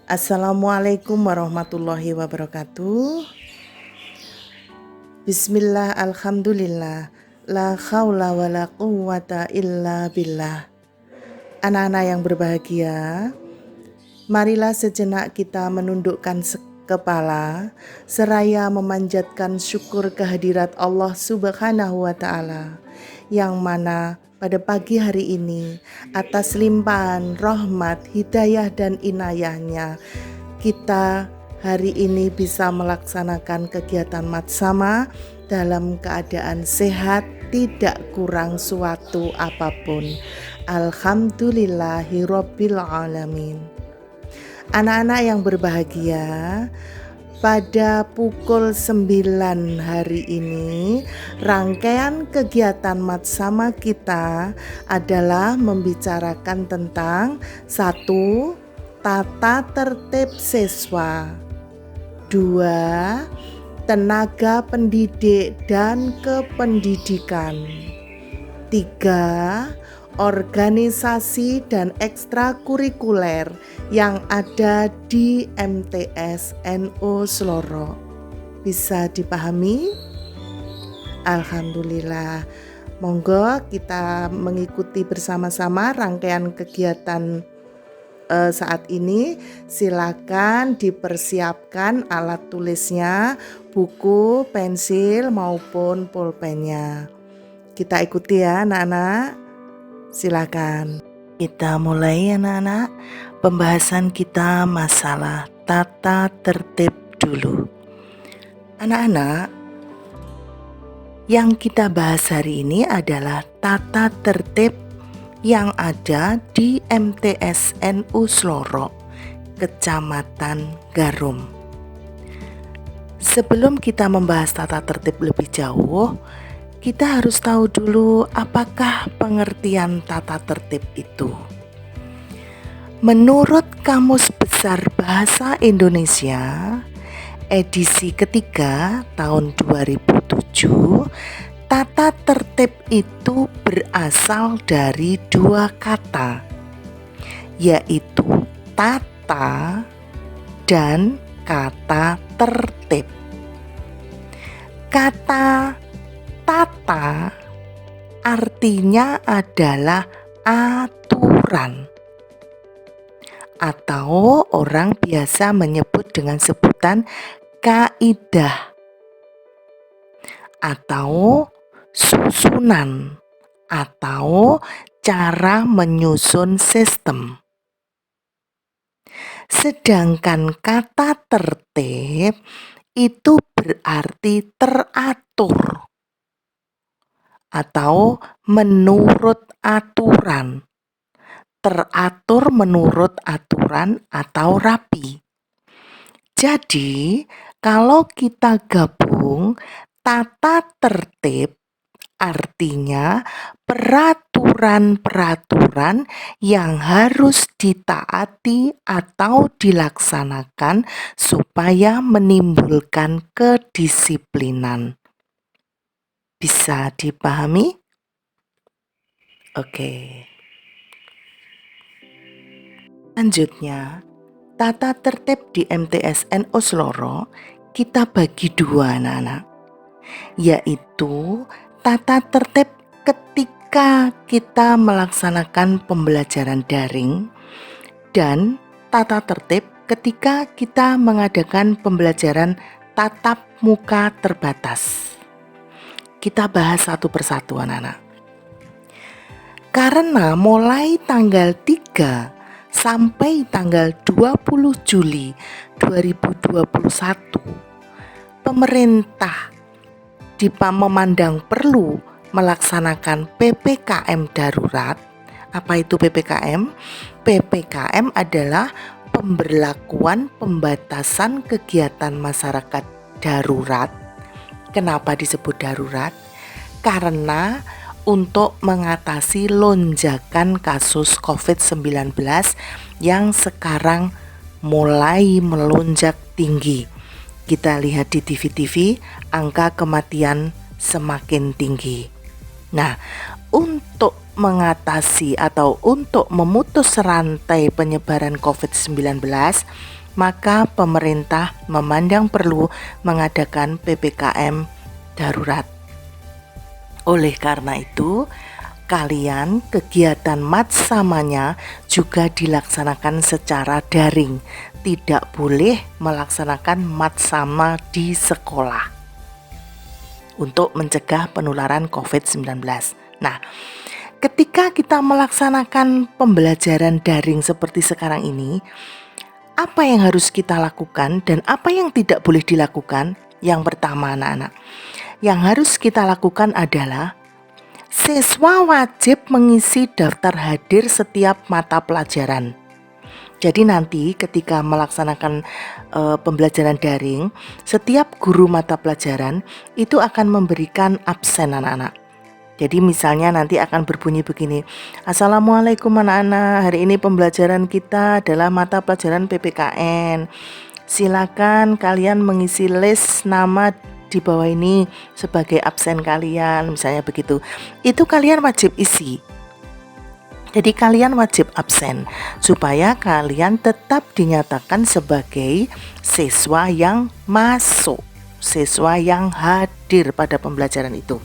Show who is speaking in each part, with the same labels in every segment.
Speaker 1: Assalamualaikum warahmatullahi wabarakatuh. Bismillah, alhamdulillah, la khawla wa la quwwata illa billah. Anak-anak yang berbahagia, marilah sejenak kita menundukkan kepala seraya memanjatkan syukur kehadirat Allah Subhanahu wa Ta'ala, yang mana pada pagi hari ini atas limpahan rahmat, hidayah dan inayahnya kita hari ini bisa melaksanakan kegiatan matsama dalam keadaan sehat, tidak kurang suatu apapun. Alhamdulillahirabbil alamin. Anak-anak yang berbahagia, pada pukul 9 hari ini rangkaian kegiatan matsama kita adalah membicarakan tentang 1. Tata tertib siswa, 2. Tenaga pendidik dan kependidikan, 3. Organisasi dan ekstrakurikuler yang ada di MTS NU Sloro. Bisa dipahami? Alhamdulillah. Monggo kita mengikuti bersama-sama rangkaian kegiatan saat ini. Silakan dipersiapkan alat tulisnya, buku, pensil maupun pulpennya. Kita ikuti ya anak-anak. Silakan. Kita mulai anak-anak. Pembahasan kita masalah tata tertib dulu. Anak-anak, yang kita bahas hari ini adalah tata tertib yang ada di MTS NU Sloro, Kecamatan Garum. Sebelum kita membahas tata tertib lebih jauh, kita harus tahu dulu apakah pengertian tata tertib itu. Menurut Kamus Besar Bahasa Indonesia edisi ketiga tahun 2007, tata tertib itu berasal dari 2 kata, yaitu tata dan kata tertib. Kata tata artinya adalah aturan, atau orang biasa menyebut dengan sebutan kaidah atau susunan atau cara menyusun sistem. Sedangkan kata tertib itu berarti teratur atau menurut aturan, teratur menurut aturan atau rapi. Jadi kalau kita gabung, tata tertib artinya peraturan-peraturan yang harus ditaati atau dilaksanakan supaya menimbulkan kedisiplinan. Bisa dipahami? Oke. Selanjutnya, tata tertib di MTS NU Sloro kita bagi 2 anak-anak, yaitu tata tertib ketika kita melaksanakan pembelajaran daring dan tata tertib ketika kita mengadakan pembelajaran tatap muka terbatas. Kita bahas satu persatu anak-anak. Karena mulai tanggal 3 sampai tanggal 20 Juli 2021, pemerintah memandang perlu melaksanakan PPKM darurat. Apa itu PPKM? PPKM adalah pemberlakuan pembatasan kegiatan masyarakat darurat. Kenapa disebut darurat? Karena untuk mengatasi lonjakan kasus COVID-19 yang sekarang mulai melonjak tinggi. Kita lihat di TV-TV, angka kematian semakin tinggi. Nah, untuk mengatasi atau untuk memutus rantai penyebaran COVID-19, maka pemerintah memandang perlu mengadakan PPKM darurat. Oleh karena itu, kegiatan matsamanya juga dilaksanakan secara daring. Tidak boleh melaksanakan matsama di sekolah untuk mencegah penularan COVID-19. Nah, ketika kita melaksanakan pembelajaran daring seperti sekarang ini, apa yang harus kita lakukan dan apa yang tidak boleh dilakukan? Yang pertama, anak-anak, yang harus kita lakukan adalah siswa wajib mengisi daftar hadir setiap mata pelajaran. Jadi nanti ketika melaksanakan pembelajaran daring, setiap guru mata pelajaran itu akan memberikan absen anak-anak. Jadi misalnya nanti akan berbunyi begini, Assalamualaikum anak-anak, hari ini pembelajaran kita adalah mata pelajaran PPKN. Silakan kalian mengisi list nama di bawah ini sebagai absen kalian, misalnya begitu. Itu kalian wajib isi. Jadi kalian wajib absen supaya kalian tetap dinyatakan sebagai siswa yang masuk, siswa yang hadir pada pembelajaran itu.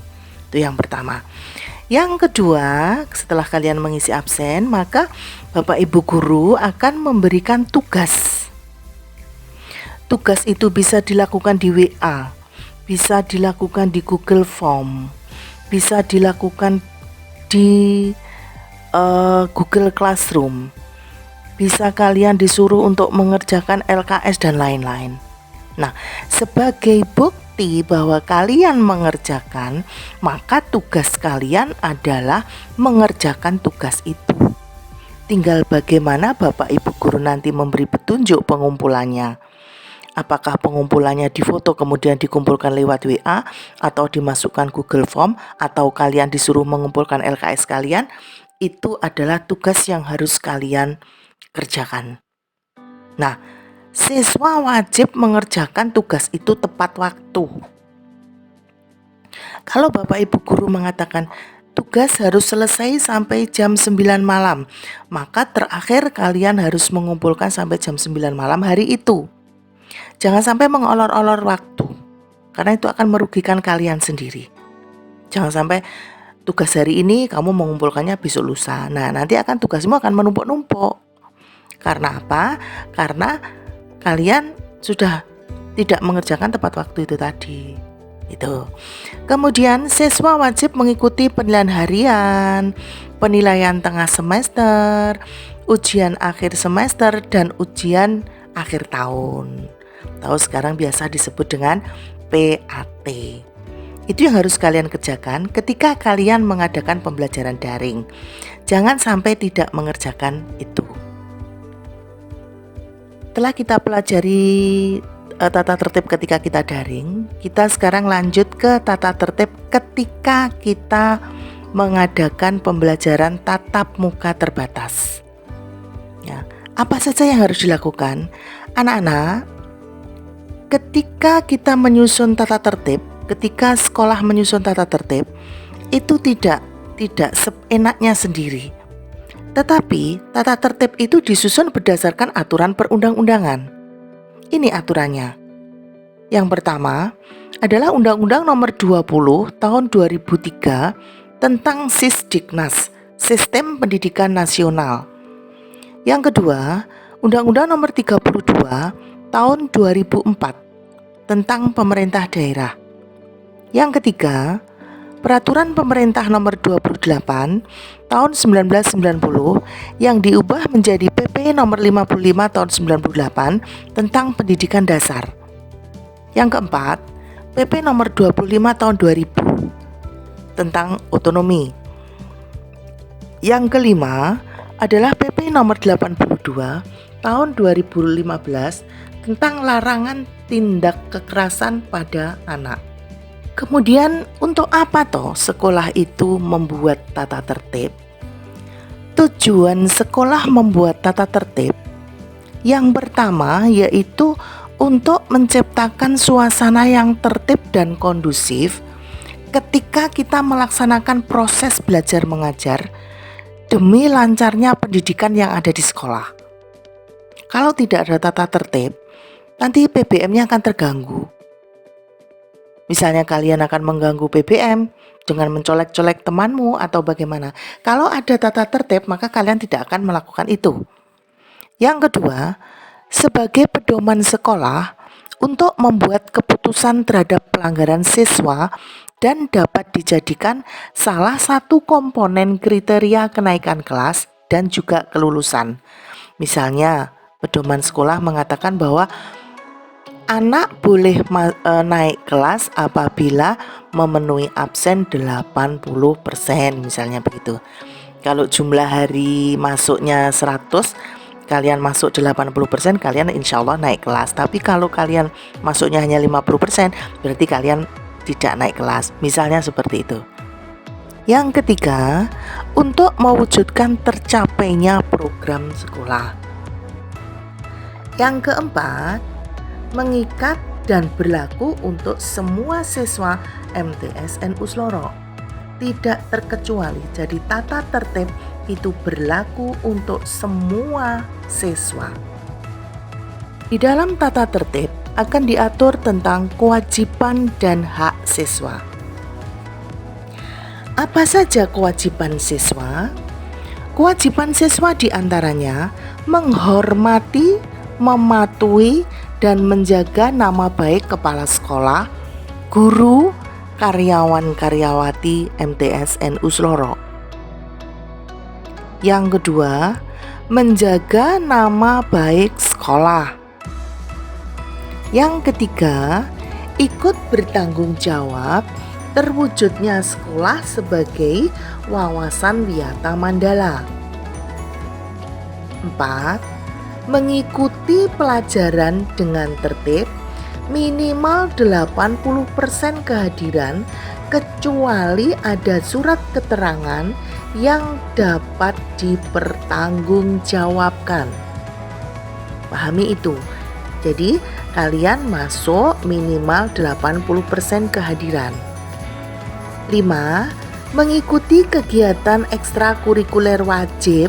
Speaker 1: Itu yang pertama. Yang kedua, setelah kalian mengisi absen, maka Bapak Ibu guru akan memberikan tugas. Tugas itu bisa dilakukan di WA, bisa dilakukan di Google Form, bisa dilakukan di Google Classroom, bisa kalian disuruh untuk mengerjakan LKS dan lain-lain. Nah, sebagai bukti bahwa kalian mengerjakan, maka tugas kalian adalah mengerjakan tugas itu. Tinggal bagaimana Bapak Ibu guru nanti memberi petunjuk pengumpulannya. Apakah pengumpulannya difoto kemudian dikumpulkan lewat WA atau dimasukkan Google Form atau kalian disuruh mengumpulkan LKS kalian, itu adalah tugas yang harus kalian kerjakan. Nah, siswa wajib mengerjakan tugas itu tepat waktu. Kalau Bapak Ibu guru mengatakan tugas harus selesai sampai jam 9 malam, maka terakhir kalian harus mengumpulkan sampai jam 9 malam hari itu. Jangan sampai mengolor-olor waktu, karena itu akan merugikan kalian sendiri. Jangan sampai tugas hari ini kamu mengumpulkannya besok lusa. Nah, nanti akan tugasmu akan menumpuk-numpuk. Karena apa? Karena kalian sudah tidak mengerjakan tepat waktu itu tadi. Itu. Kemudian siswa wajib mengikuti penilaian harian, penilaian tengah semester, ujian akhir semester, dan ujian akhir tahun. Tahu sekarang biasa disebut dengan PAT. Itu yang harus kalian kerjakan ketika kalian mengadakan pembelajaran daring. Jangan sampai tidak mengerjakan itu. Setelah kita pelajari tata tertib ketika kita daring, kita sekarang lanjut ke tata tertib ketika kita mengadakan pembelajaran tatap muka terbatas. Ya, apa saja yang harus dilakukan? Anak-anak, ketika kita menyusun tata tertib, ketika sekolah menyusun tata tertib, itu tidak seenaknya sendiri. Tetapi tata tertib itu disusun berdasarkan aturan perundang-undangan. Ini aturannya. Yang pertama adalah Undang-Undang Nomor 20 Tahun 2003 tentang Sisdiknas, Sistem Pendidikan Nasional. Yang kedua, Undang-Undang Nomor 32 Tahun 2004 tentang Pemerintah Daerah. Yang ketiga, Peraturan Pemerintah Nomor 28 Tahun 1990 yang diubah menjadi PP Nomor 55 Tahun 98 tentang Pendidikan Dasar. Yang keempat, PP Nomor 25 Tahun 2000 tentang otonomi. Yang kelima adalah PP Nomor 82 Tahun 2015 tentang larangan tindak kekerasan pada anak. Kemudian untuk apa toh sekolah itu membuat tata tertib? Tujuan sekolah membuat tata tertib yang pertama yaitu untuk menciptakan suasana yang tertib dan kondusif ketika kita melaksanakan proses belajar mengajar demi lancarnya pendidikan yang ada di sekolah. Kalau tidak ada tata tertib, nanti PBM-nya akan terganggu. Misalnya kalian akan mengganggu PBM dengan mencolek-colek temanmu atau bagaimana. Kalau ada tata tertib, maka kalian tidak akan melakukan itu. Yang kedua, sebagai pedoman sekolah untuk membuat keputusan terhadap pelanggaran siswa dan dapat dijadikan salah satu komponen kriteria kenaikan kelas dan juga kelulusan. Misalnya, pedoman sekolah mengatakan bahwa anak boleh naik kelas apabila memenuhi absen 80%, misalnya begitu. Kalau jumlah hari masuknya 100, kalian masuk 80%, kalian insya Allah naik kelas. Tapi kalau kalian masuknya hanya 50%, berarti kalian tidak naik kelas. Misalnya seperti itu. Yang ketiga, untuk mewujudkan tercapainya program sekolah. Yang keempat, mengikat dan berlaku untuk semua siswa MTS NU Sloro. Tidak terkecuali, jadi tata tertib itu berlaku untuk semua siswa. Di dalam tata tertib akan diatur tentang kewajiban dan hak siswa. Apa saja kewajiban siswa? Kewajiban siswa diantaranya menghormati, mematuhi, dan menjaga nama baik kepala sekolah, guru, karyawan-karyawati MTS NU Sloro. Yang kedua, menjaga nama baik sekolah. Yang ketiga, ikut bertanggung jawab terwujudnya sekolah sebagai wawasan wiyata Mandala. 4. Mengikuti pelajaran dengan tertib, minimal 80% kehadiran kecuali ada surat keterangan yang dapat dipertanggungjawabkan. Pahami itu. Jadi kalian masuk minimal 80% kehadiran. 5. Mengikuti kegiatan ekstrakurikuler wajib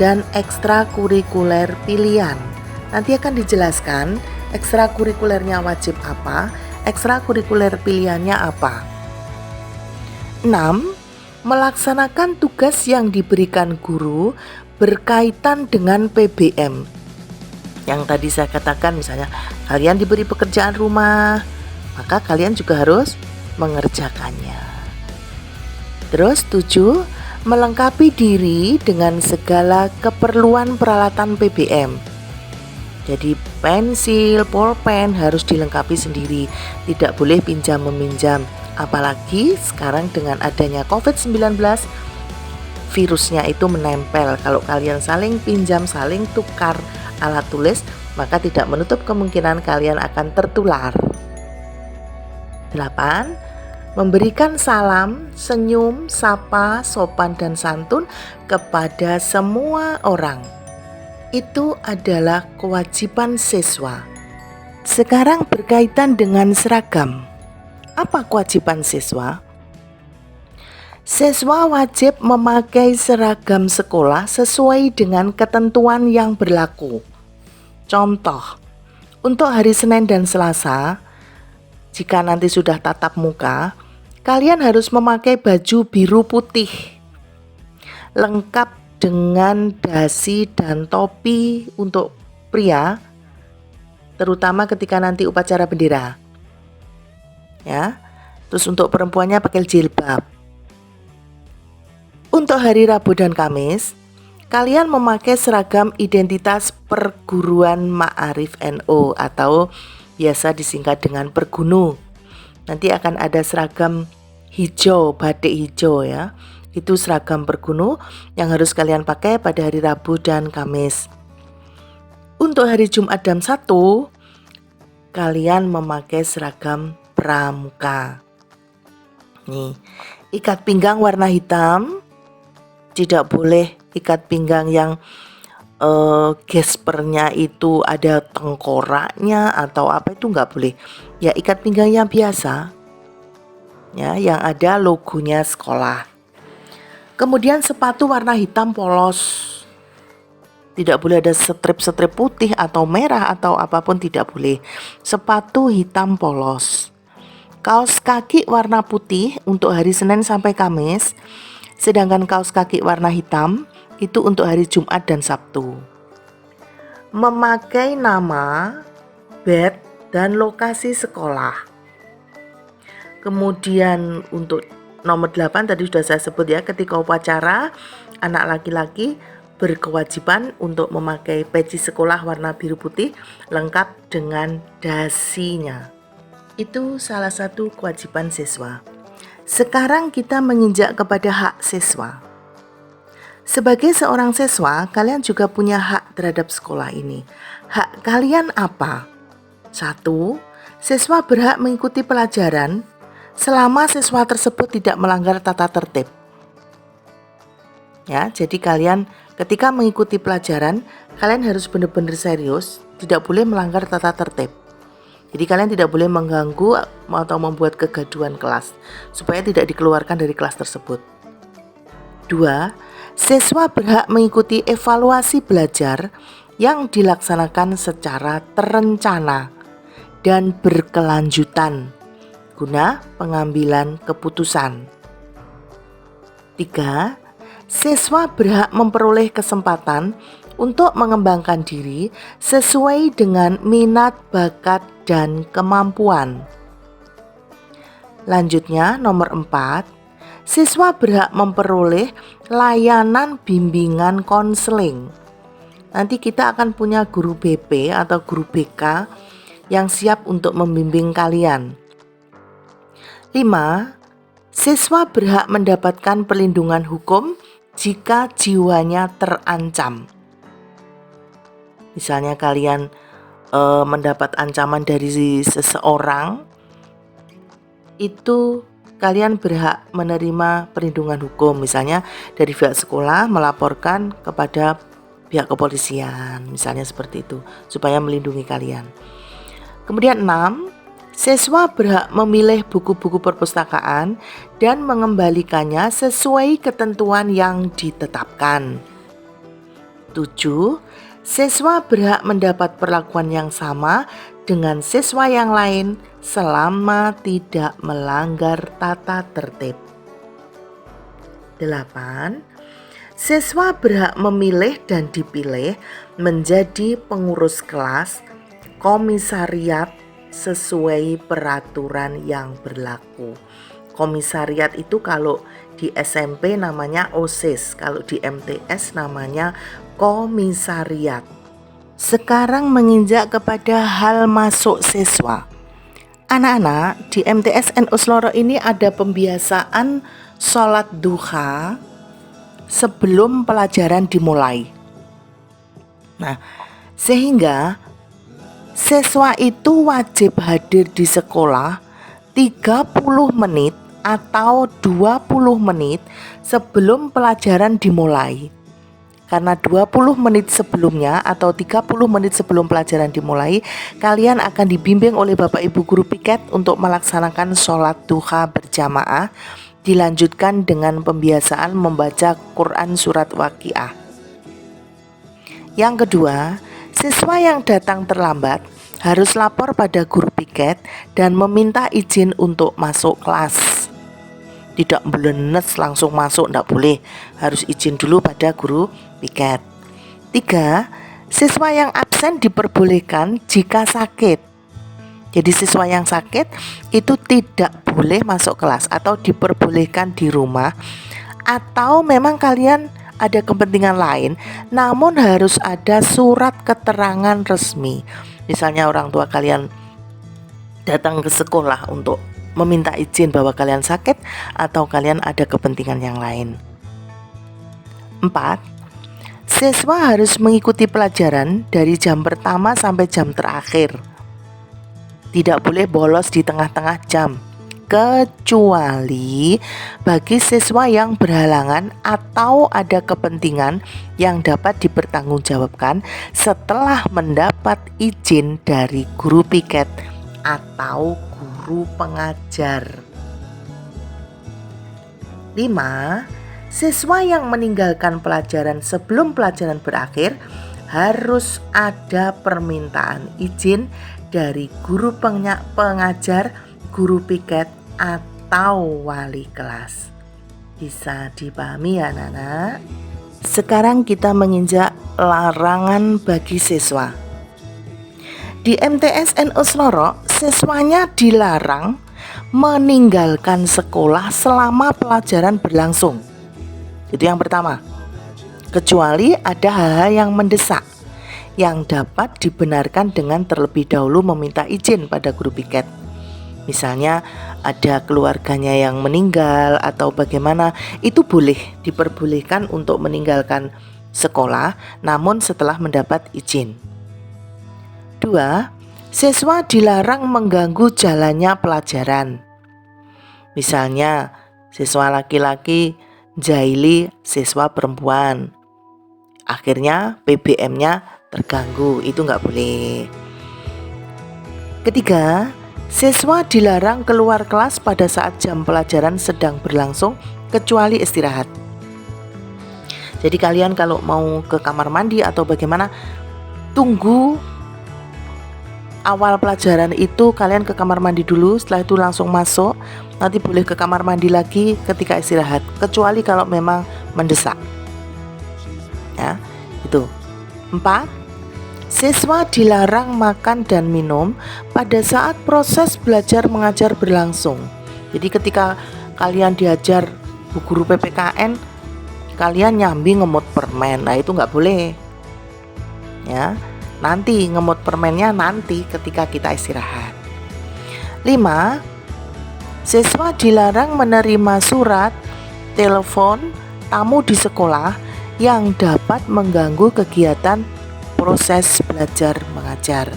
Speaker 1: dan ekstrakurikuler pilihan. Nanti akan dijelaskan ekstrakurikulernya wajib apa, ekstrakurikuler pilihannya apa. 6. Melaksanakan tugas yang diberikan guru berkaitan dengan PBM. Yang tadi saya katakan, misalnya kalian diberi pekerjaan rumah, maka kalian juga harus mengerjakannya. Terus 7. Melengkapi diri dengan segala keperluan peralatan PBM. Jadi pensil, pulpen harus dilengkapi sendiri, tidak boleh pinjam meminjam. Apalagi sekarang dengan adanya COVID-19, virusnya itu menempel. Kalau kalian saling pinjam, saling tukar alat tulis, maka tidak menutup kemungkinan kalian akan tertular. 8. Memberikan salam, senyum, sapa, sopan dan santun kepada semua orang. Itu adalah kewajiban siswa. Sekarang berkaitan dengan seragam. Apa kewajiban siswa? Siswa wajib memakai seragam sekolah sesuai dengan ketentuan yang berlaku. Contoh, untuk hari Senin dan Selasa, jika nanti sudah tatap muka, kalian harus memakai baju biru putih, lengkap dengan dasi dan topi untuk pria, terutama ketika nanti upacara bendera. Ya, terus untuk perempuannya pakai jilbab. Untuk hari Rabu dan Kamis, kalian memakai seragam identitas perguruan Ma'arif NU atau biasa disingkat dengan Pergunu. Nanti akan ada seragam hijau, batik hijau ya. Itu seragam Pergunu yang harus kalian pakai pada hari Rabu dan Kamis. Untuk hari Jumat dan Sabtu, kalian memakai seragam pramuka. Nih, ikat pinggang warna hitam. Tidak boleh ikat pinggang yang gespernya itu ada tengkoraknya atau apa, itu nggak boleh. Ya ikat pinggang yang biasa. ya, yang ada logonya sekolah. Kemudian sepatu warna hitam polos. Tidak boleh ada strip-strip putih atau merah atau apapun, tidak boleh. Sepatu hitam polos. Kaos kaki warna putih untuk hari Senin sampai Kamis, sedangkan kaos kaki warna hitam itu untuk hari Jumat dan Sabtu. Memakai nama, bed, dan lokasi sekolah. Kemudian untuk nomor 8 tadi sudah saya sebut ya, ketika upacara anak laki-laki berkewajiban untuk memakai peci sekolah warna biru putih lengkap dengan dasinya. Itu salah satu kewajiban siswa. Sekarang kita menginjak kepada hak siswa. Sebagai seorang siswa, kalian juga punya hak terhadap sekolah ini. Hak kalian apa? 1. Siswa berhak mengikuti pelajaran selama siswa tersebut tidak melanggar tata tertib. Ya, jadi kalian ketika mengikuti pelajaran, kalian harus benar-benar serius, tidak boleh melanggar tata tertib. Jadi kalian tidak boleh mengganggu atau membuat kegaduhan kelas, supaya tidak dikeluarkan dari kelas tersebut. 2. Siswa berhak mengikuti evaluasi belajar yang dilaksanakan secara terencana dan berkelanjutan guna pengambilan keputusan. 3. Siswa berhak memperoleh kesempatan untuk mengembangkan diri sesuai dengan minat, bakat, dan kemampuan. Lanjutnya, nomor 4, siswa berhak memperoleh layanan bimbingan konseling. Nanti kita akan punya guru BP atau guru BK yang siap untuk membimbing kalian. 5. Siswa berhak mendapatkan perlindungan hukum jika jiwanya terancam. Misalnya kalian mendapat ancaman dari seseorang, itu kalian berhak menerima perlindungan hukum. Misalnya dari pihak sekolah melaporkan kepada pihak kepolisian, misalnya seperti itu, supaya melindungi kalian. Kemudian 6, siswa berhak memilih buku-buku perpustakaan dan mengembalikannya sesuai ketentuan yang ditetapkan. 7. Siswa berhak mendapat perlakuan yang sama dengan siswa yang lain selama tidak melanggar tata tertib. 8. Siswa berhak memilih dan dipilih menjadi pengurus kelas, komisariat sesuai peraturan yang berlaku. Komisariat itu kalau di SMP namanya OSIS, kalau di MTS namanya komisariat. Sekarang menginjak kepada hal masuk siswa. Anak-anak, di MTS NU Sloro ini ada pembiasaan sholat duha sebelum pelajaran dimulai. Nah, sehingga siswa itu wajib hadir di sekolah 30 menit atau 20 menit sebelum pelajaran dimulai. Karena 20 menit sebelumnya atau 30 menit sebelum pelajaran dimulai, kalian akan dibimbing oleh Bapak Ibu Guru Piket untuk melaksanakan sholat duha berjamaah, dilanjutkan dengan pembiasaan membaca Quran surat Waqiah. Yang kedua, siswa yang datang terlambat harus lapor pada guru piket dan meminta izin untuk masuk kelas. Tidak belenes langsung masuk, tidak boleh. Harus izin dulu pada guru piket. 3. Siswa yang absen diperbolehkan jika sakit. Jadi siswa yang sakit itu tidak boleh masuk kelas atau diperbolehkan di rumah, atau memang kalian ada kepentingan lain, namun harus ada surat keterangan resmi. Misalnya orang tua kalian datang ke sekolah untuk meminta izin bahwa kalian sakit atau kalian ada kepentingan yang lain. 4. Siswa harus mengikuti pelajaran dari jam pertama sampai jam terakhir. Tidak boleh bolos di tengah-tengah jam, kecuali bagi siswa yang berhalangan atau ada kepentingan yang dapat dipertanggungjawabkan setelah mendapat izin dari guru piket atau guru pengajar. 5. Siswa yang meninggalkan pelajaran sebelum pelajaran berakhir harus ada permintaan izin dari guru pengajar, guru piket, atau wali kelas. Bisa dipahami ya anak-anak? Sekarang kita menginjak larangan bagi siswa. Di MTSN Usloro, siswanya dilarang meninggalkan sekolah selama pelajaran berlangsung. Itu yang pertama. Kecuali ada hal-hal yang mendesak yang dapat dibenarkan dengan terlebih dahulu meminta izin pada guru piket. Misalnya ada keluarganya yang meninggal atau bagaimana, itu boleh diperbolehkan untuk meninggalkan sekolah namun setelah mendapat izin. 2. Siswa dilarang mengganggu jalannya pelajaran. Misalnya siswa laki-laki jahili siswa perempuan, akhirnya PBM-nya terganggu, itu nggak boleh. Ketiga, siswa dilarang keluar kelas pada saat jam pelajaran sedang berlangsung kecuali istirahat. Jadi kalian kalau mau ke kamar mandi atau bagaimana, tunggu awal pelajaran itu kalian ke kamar mandi dulu, setelah itu langsung masuk. Nanti boleh ke kamar mandi lagi ketika istirahat, kecuali kalau memang mendesak. Ya, itu. 4. Siswa dilarang makan dan minum pada saat proses belajar mengajar berlangsung. Jadi ketika kalian diajar bu guru PPKN, kalian nyambi ngemut permen, nah itu nggak boleh. Ya, nanti ngemut permennya nanti ketika kita istirahat. 5. Siswa dilarang menerima surat, telepon, tamu di sekolah yang dapat mengganggu kegiatan proses belajar mengajar.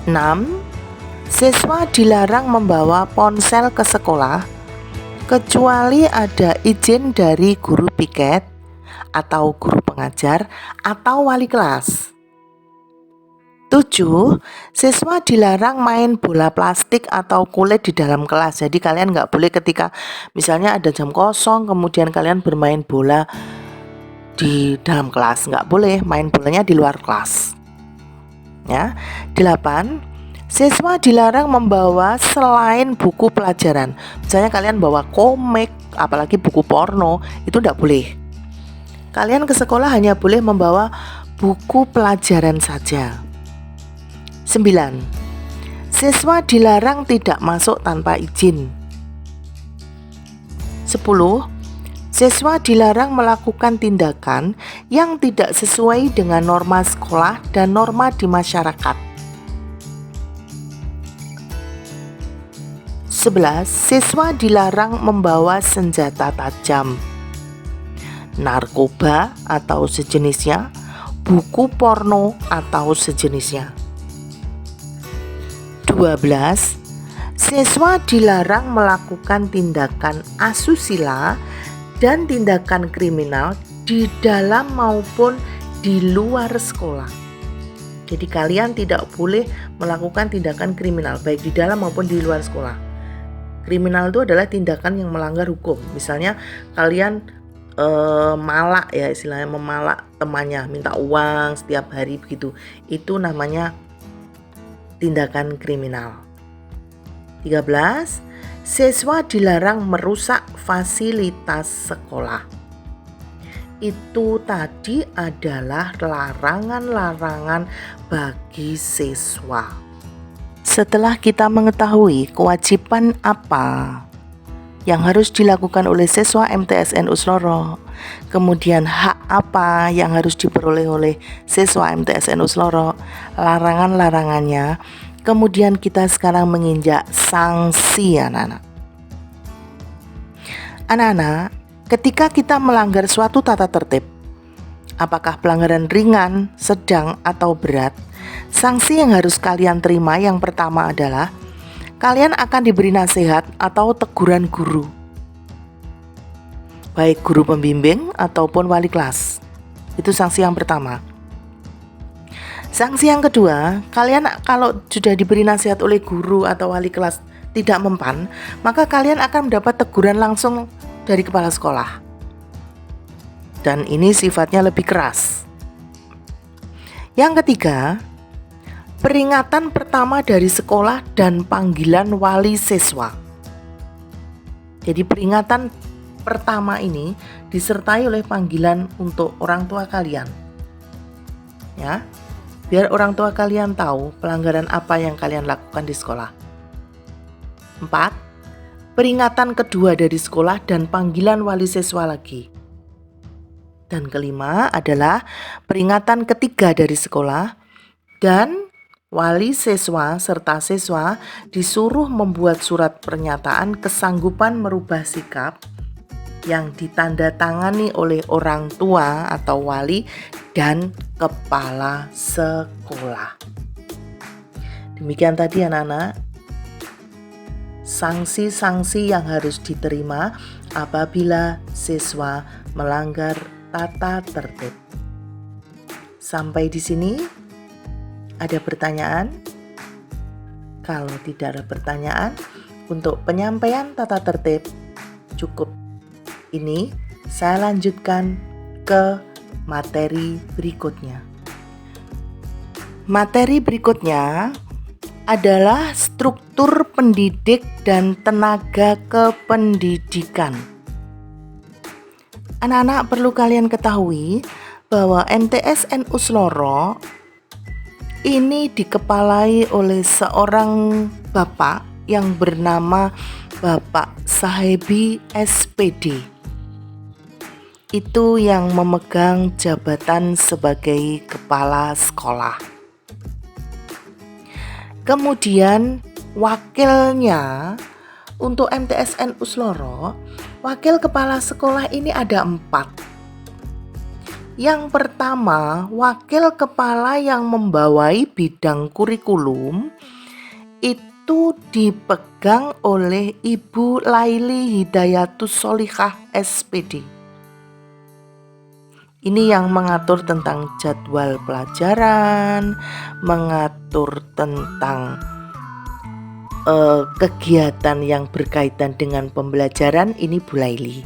Speaker 1: 6. Siswa dilarang membawa ponsel ke sekolah kecuali ada izin dari guru piket atau guru pengajar atau wali kelas. 7. Siswa dilarang main bola plastik atau kulit di dalam kelas. Jadi kalian nggak boleh ketika misalnya ada jam kosong kemudian kalian bermain bola di dalam kelas, nggak boleh, main bolanya di luar kelas. Ya. 8. Siswa dilarang membawa selain buku pelajaran. Misalnya kalian bawa komik, apalagi buku porno, itu nggak boleh. Kalian ke sekolah hanya boleh membawa buku pelajaran saja. 9. Siswa dilarang tidak masuk tanpa izin. 10. Siswa dilarang melakukan tindakan yang tidak sesuai dengan norma sekolah dan norma di masyarakat. 11. Siswa dilarang membawa senjata tajam, narkoba atau sejenisnya, buku porno atau sejenisnya. 12. Siswa dilarang melakukan tindakan asusila dan tindakan kriminal di dalam maupun di luar sekolah. Jadi kalian tidak boleh melakukan tindakan kriminal baik di dalam maupun di luar sekolah. Kriminal itu adalah tindakan yang melanggar hukum. Misalnya kalian malak ya, istilahnya memalak temannya, minta uang setiap hari begitu. Itu namanya tindakan kriminal. 13. Siswa dilarang merusak fasilitas sekolah. Itu tadi adalah larangan-larangan bagi siswa. Setelah kita mengetahui kewajiban apa yang harus dilakukan oleh siswa MTSN Usloro, kemudian hak apa yang harus diperoleh oleh siswa MTSN Usloro, larangan-larangannya, kemudian kita sekarang menginjak sanksi anak-anak. Anak-anak, ketika kita melanggar suatu tata tertib, apakah pelanggaran ringan, sedang, atau berat, sanksi yang harus kalian terima yang pertama adalah kalian akan diberi nasihat atau teguran guru, baik guru pembimbing ataupun wali kelas. Itu sanksi yang pertama. Sanksi yang kedua, kalian kalau sudah diberi nasihat oleh guru atau wali kelas tidak mempan, maka kalian akan mendapat teguran langsung dari kepala sekolah. Dan ini sifatnya lebih keras. Yang ketiga, peringatan pertama dari sekolah dan panggilan wali siswa. Jadi peringatan pertama ini disertai oleh panggilan untuk orang tua kalian. Ya, biar orang tua kalian tahu pelanggaran apa yang kalian lakukan di sekolah. 4. Peringatan kedua dari sekolah dan panggilan wali siswa lagi. Dan kelima adalah peringatan ketiga dari sekolah dan wali siswa serta siswa disuruh membuat surat pernyataan kesanggupan merubah sikap yang ditandatangani oleh orang tua atau wali dan kepala sekolah. Demikian tadi anak-anak, sanksi-sanksi yang harus diterima apabila siswa melanggar tata tertib. Sampai di sini ada pertanyaan? Kalau tidak ada pertanyaan, untuk penyampaian tata tertib cukup. Ini saya lanjutkan ke materi berikutnya. Materi berikutnya adalah struktur pendidik dan tenaga kependidikan. Anak-anak perlu kalian ketahui bahwa MTSN Usloro ini dikepalai oleh seorang bapak yang bernama Bapak Sahebi SPD. Itu yang memegang jabatan sebagai kepala sekolah. Kemudian wakilnya untuk MTSN Usloro, wakil kepala sekolah ini ada 4. Yang pertama, wakil kepala yang membawai bidang kurikulum itu dipegang oleh Ibu Laili Hidayatus Solihah SPD. Ini yang mengatur tentang jadwal pelajaran, mengatur tentang kegiatan yang berkaitan dengan pembelajaran, ini Bu Laili.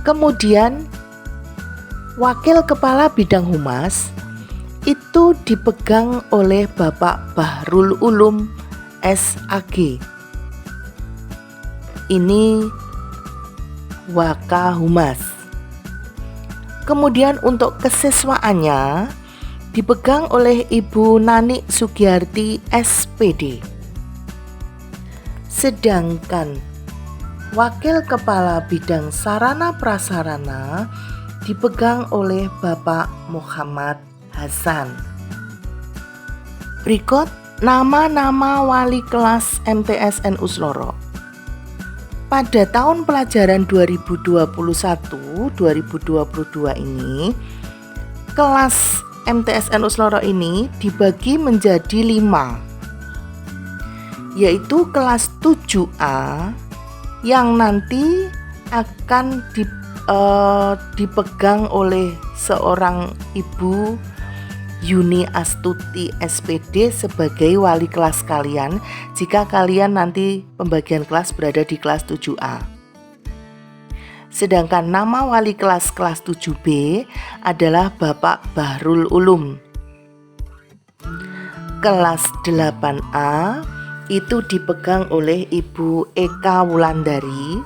Speaker 1: Kemudian wakil kepala bidang humas itu dipegang oleh Bapak Bahrul Ulum SAG. Ini Waka Humas. Kemudian untuk kesiswaannya dipegang oleh Ibu Nani Sugiyarti SPD. Sedangkan wakil kepala bidang sarana prasarana dipegang oleh Bapak Muhammad Hasan. Berikut nama-nama wali kelas MTSN Usloro. Pada tahun pelajaran 2021-2022 ini, kelas MTSN Usloro ini dibagi menjadi 5, yaitu kelas 7A yang nanti akan dipegang oleh seorang Ibu Yuni Astuti SPD sebagai wali kelas kalian jika kalian nanti pembagian kelas berada di kelas 7A. Sedangkan nama wali kelas 7B adalah Bapak Bahrul Ulum. Kelas 8A itu dipegang oleh Ibu Eka Wulandari.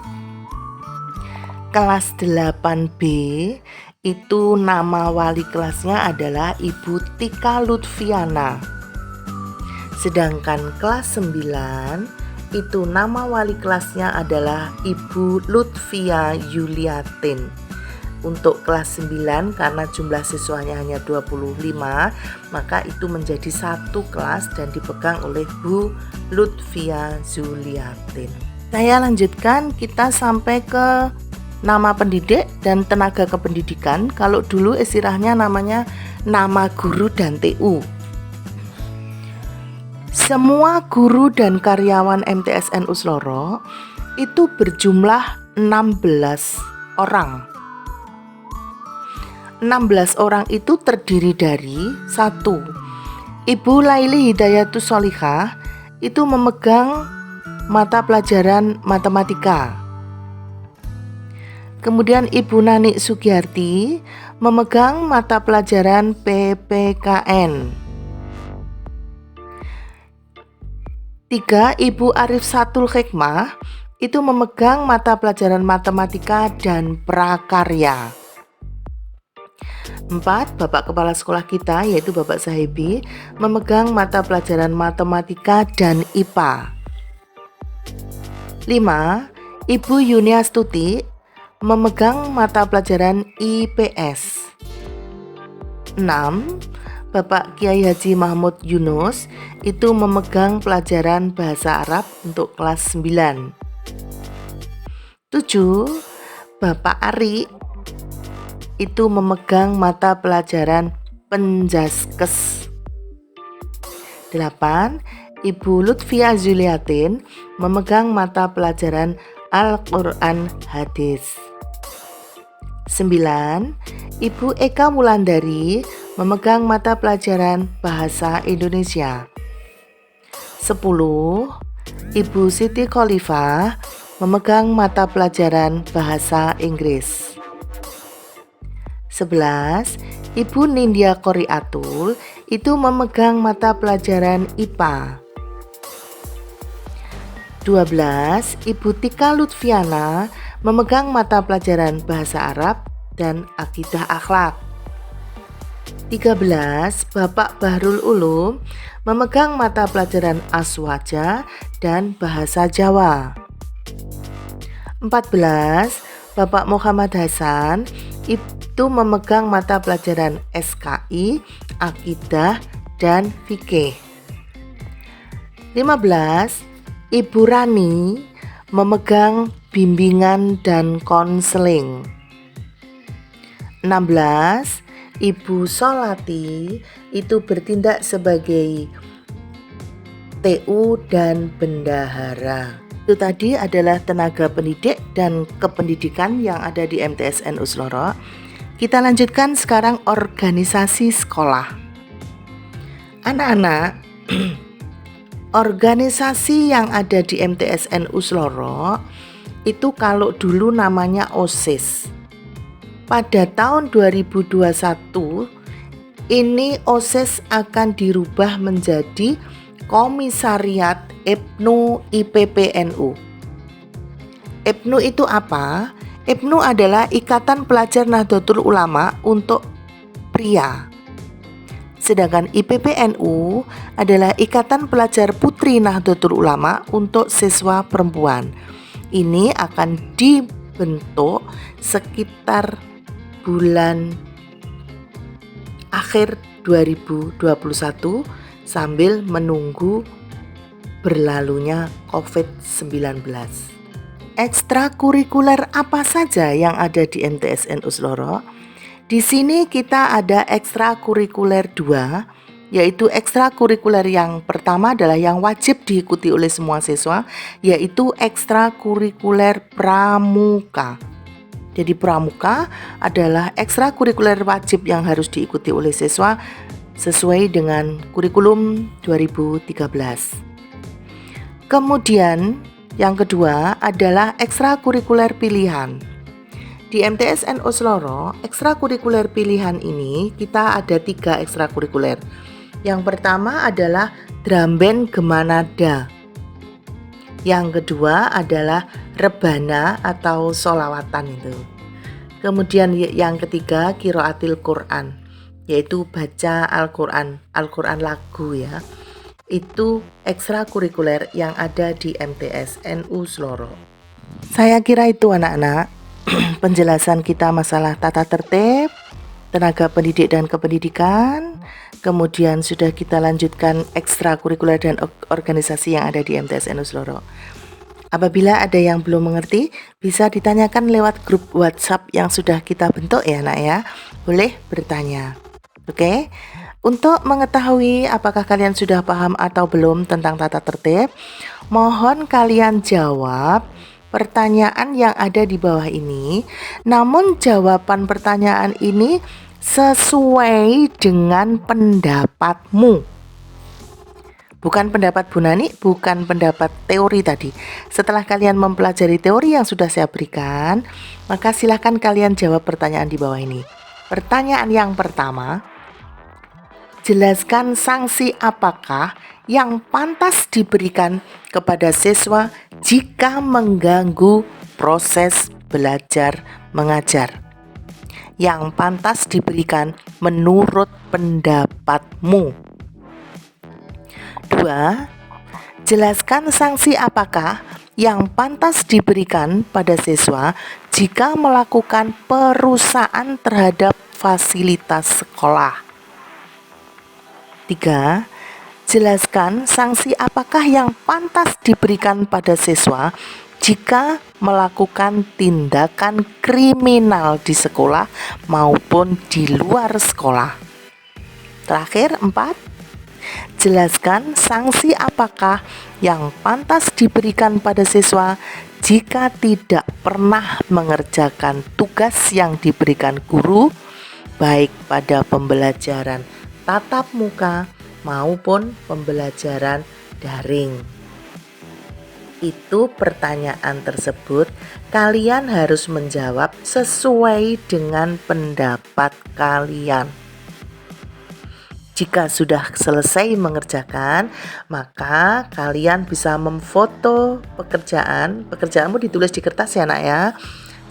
Speaker 1: Kelas 8B itu nama wali kelasnya adalah Ibu Tika Lutfiana. Sedangkan kelas 9 itu nama wali kelasnya adalah Ibu Lutfia Yuliatin. Untuk kelas 9 karena jumlah siswanya hanya 25, maka itu menjadi satu kelas dan dipegang oleh Bu Lutfia Yuliatin. Saya lanjutkan, kita sampai ke nama pendidik dan tenaga kependidikan. Kalau dulu istilahnya namanya nama guru dan TU. Semua guru dan karyawan MTSN Usloro itu berjumlah 16 orang. 16 orang itu terdiri dari 1. Ibu Laili Hidayatus Solihah. itu memegang mata pelajaran matematika. Kemudian Ibu Nani Sugiyarti memegang mata pelajaran PPKN. 3. Ibu Arif Satul Hikmah itu memegang mata pelajaran matematika dan prakarya. 4. Bapak Kepala Sekolah kita yaitu Bapak Sahibi memegang mata pelajaran matematika dan IPA. 5. Ibu Yuniastuti memegang mata pelajaran IPS. 6. Bapak Kiai Haji Mahmud Yunus itu memegang pelajaran bahasa Arab untuk kelas 9. 7. Bapak Ari itu memegang mata pelajaran Penjaskes. 8. Ibu Lutfia Zuliatin memegang mata pelajaran Al-Quran Hadis. 9. Ibu Eka Wulandari memegang mata pelajaran Bahasa Indonesia. 10. Ibu Siti Khalifah memegang mata pelajaran Bahasa Inggris. 11. Ibu Nindya Qoriatul itu memegang mata pelajaran IPA. 12. Ibu Tika Lutfiana memegang mata pelajaran Bahasa Arab dan Akidah Akhlak. 13. Bapak Bahrul Ulum memegang mata pelajaran Aswaja dan Bahasa Jawa. 14. Bapak Muhammad Hasan itu memegang mata pelajaran SKI, Akidah, dan Fikih. 15. Ibu Rani memegang bimbingan dan konseling. 16. Ibu Solati itu bertindak sebagai TU dan bendahara. Itu tadi adalah tenaga pendidik dan kependidikan yang ada di MTS NU Sloro. Kita lanjutkan sekarang organisasi sekolah. Anak-anak, organisasi yang ada di MTS NU Sloro itu kalau dulu namanya OSIS. Pada tahun 2021 ini OSIS akan dirubah menjadi Komisariat IPNU IPPNU. IPNU itu apa? IPNU adalah Ikatan Pelajar Nahdlatul Ulama untuk pria. Sedangkan IPPNU adalah Ikatan Pelajar Putri Nahdlatul Ulama untuk siswa perempuan. Ini akan dibentuk sekitar bulan akhir 2021 sambil menunggu berlalunya COVID-19. Ekstrakurikuler apa saja yang ada di MTS NU Sloro? Di sini kita ada ekstrakurikuler 2, yaitu ekstrakurikuler yang pertama adalah yang wajib diikuti oleh semua siswa, yaitu ekstrakurikuler pramuka. Jadi pramuka adalah ekstrakurikuler wajib yang harus diikuti oleh siswa sesuai dengan kurikulum 2013. Kemudian yang kedua adalah ekstrakurikuler pilihan. Di MTS NU Sloro, ekstrakurikuler pilihan ini kita ada 3 ekstrakurikuler. Yang pertama adalah drum band Gemanada. Yang kedua adalah rebana atau sholawatan itu. Kemudian yang ketiga qiraatil Quran, yaitu baca Al-Quran lagu ya. Itu ekstrakurikuler yang ada di MTS NU Sloro. Saya kira itu anak-anak penjelasan kita masalah tata tertib, tenaga pendidik dan kependidikan. Kemudian sudah kita lanjutkan ekstrakurikuler dan organisasi yang ada di MTS NU Sloro. Apabila ada yang belum mengerti, bisa ditanyakan lewat grup WhatsApp yang sudah kita bentuk ya nak ya. Boleh bertanya. Oke? Untuk mengetahui apakah kalian sudah paham atau belum tentang tata tertib, mohon kalian jawab pertanyaan yang ada di bawah ini. Namun jawaban pertanyaan ini sesuai dengan pendapatmu. Bukan pendapat Bu Nani, bukan pendapat teori tadi. Setelah kalian mempelajari teori yang sudah saya berikan, maka silakan kalian jawab pertanyaan di bawah ini. Pertanyaan yang pertama, jelaskan sanksi apakah yang pantas diberikan kepada siswa jika mengganggu proses belajar mengajar. Yang pantas diberikan menurut pendapatmu. 2. Jelaskan sanksi apakah yang pantas diberikan pada siswa jika melakukan perusahaan terhadap fasilitas sekolah. 3. Jelaskan sanksi apakah yang pantas diberikan pada siswa jika melakukan tindakan kriminal di sekolah maupun di luar sekolah. Terakhir, 4. Jelaskan sanksi apakah yang pantas diberikan pada siswa jika tidak pernah mengerjakan tugas yang diberikan guru, baik pada pembelajaran tatap muka maupun pembelajaran daring. Itu pertanyaan tersebut kalian harus menjawab sesuai dengan pendapat kalian. Jika sudah selesai mengerjakan, maka kalian bisa memfoto pekerjaanmu ditulis di kertas ya nak ya.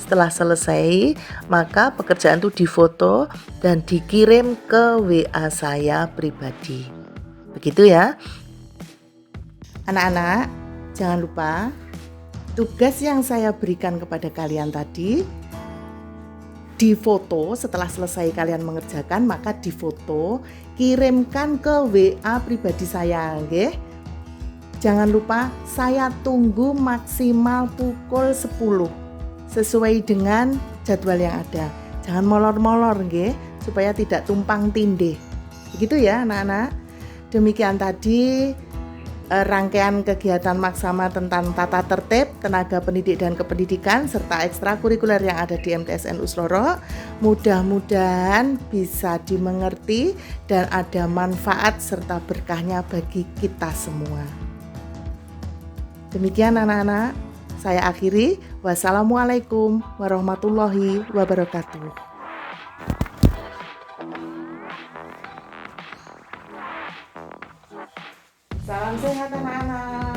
Speaker 1: Setelah selesai, maka pekerjaan itu difoto dan dikirim ke WA saya pribadi. Begitu ya. Anak-anak, jangan lupa tugas yang saya berikan kepada kalian tadi difoto. Setelah selesai kalian mengerjakan, maka difoto, kirimkan ke WA pribadi saya, nggih. Jangan lupa saya tunggu maksimal pukul 10 sesuai dengan jadwal yang ada. Jangan molor-molor nggih, supaya tidak tumpang tindih. Begitu ya anak-anak. Demikian tadi rangkaian kegiatan Maksama tentang tata tertib, tenaga pendidik dan kependidikan serta ekstrakurikuler yang ada di MTSN Usloro. Mudah-mudahan bisa dimengerti dan ada manfaat serta berkahnya bagi kita semua. Demikian anak-anak, saya akhiri. Wassalamualaikum warahmatullahi wabarakatuh. Salam sehat anak-anak.